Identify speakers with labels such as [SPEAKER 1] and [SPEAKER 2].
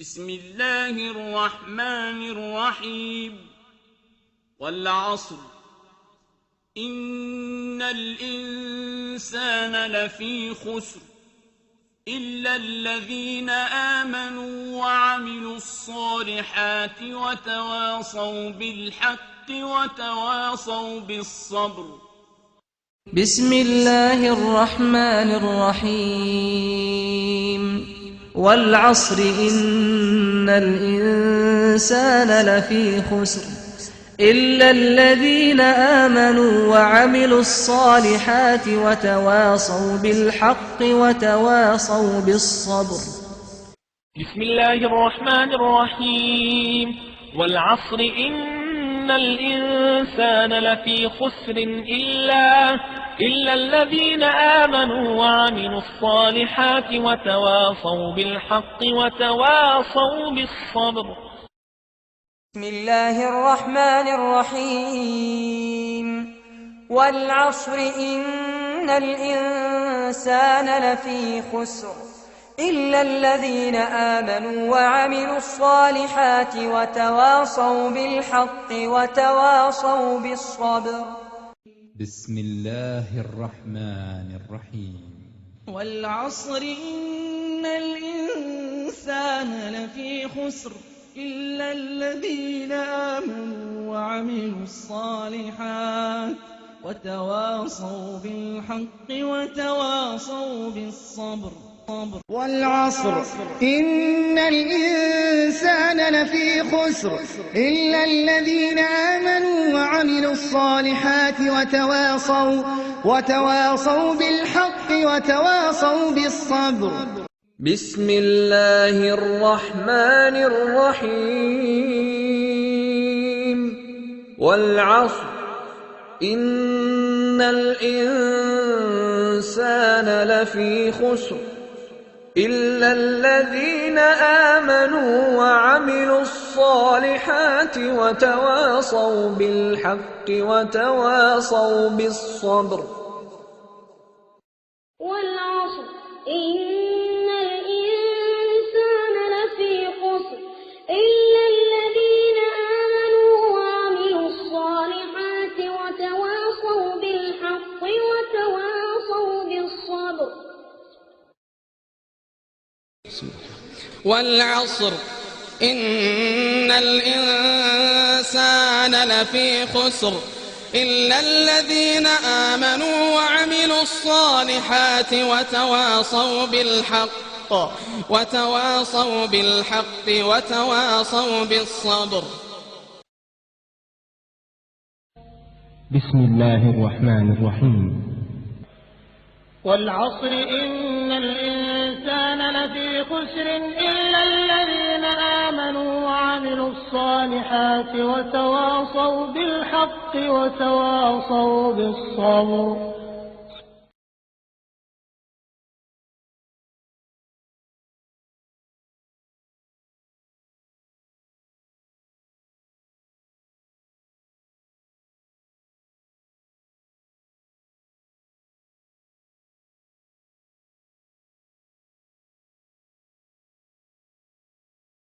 [SPEAKER 1] بسم الله الرحمن الرحيم والعصر إن الإنسان لفي خسر إلا الذين آمنوا وعملوا الصالحات وتواصوا بالحق وتواصوا بالصبر.
[SPEAKER 2] بسم الله الرحمن الرحيم والعصر إن الإنسان لفي خسر إلا الذين آمنوا وعملوا الصالحات وتواصوا بالحق وتواصوا بالصبر.
[SPEAKER 3] بسم الله الرحمن الرحيم والعصر إن الإنسان لفي خسر إلا الذين آمنوا وعملوا الصالحات وتواصوا بالحق وتواصوا بالصبر.
[SPEAKER 4] بسم الله الرحمن الرحيم والعصر إن الإنسان لفي خسر إلا الذين آمنوا وعملوا الصالحات وتواصوا بالحق وتواصوا بالصبر.
[SPEAKER 5] بسم الله الرحمن الرحيم
[SPEAKER 2] والعصر إن الإنسان لفي خسر إلا الذين آمنوا وعملوا الصالحات وتواصوا بالحق وتواصوا بالصبر.
[SPEAKER 6] والعصر إن الإنسان لفي خسر إلا الذين آمنوا وعملوا الصالحات وتواصوا بالحق وتواصوا بالصبر.
[SPEAKER 2] بسم الله الرحمن الرحيم والعصر إن الإنسان لفي خسر إلا الذين آمنوا وعملوا الصالحات وتواصوا بالحق وتواصوا بالصبر.
[SPEAKER 7] والعصر إن الإنسان لفي خسر إلا الذين آمنوا وعملوا الصالحات وتواصوا بالحق وتواصوا بالصبر.
[SPEAKER 8] والعصر إن الإنسان لفي خسر إلا الذين آمنوا وعملوا الصالحات وتواصوا بالحق وتواصوا بالصبر.
[SPEAKER 9] بسم الله الرحمن الرحيم
[SPEAKER 3] والعصر إن الإنسان لفي خسر إلا الذين آمنوا وعملوا الصالحات وتواصوا بالحق وتواصوا بالصبر.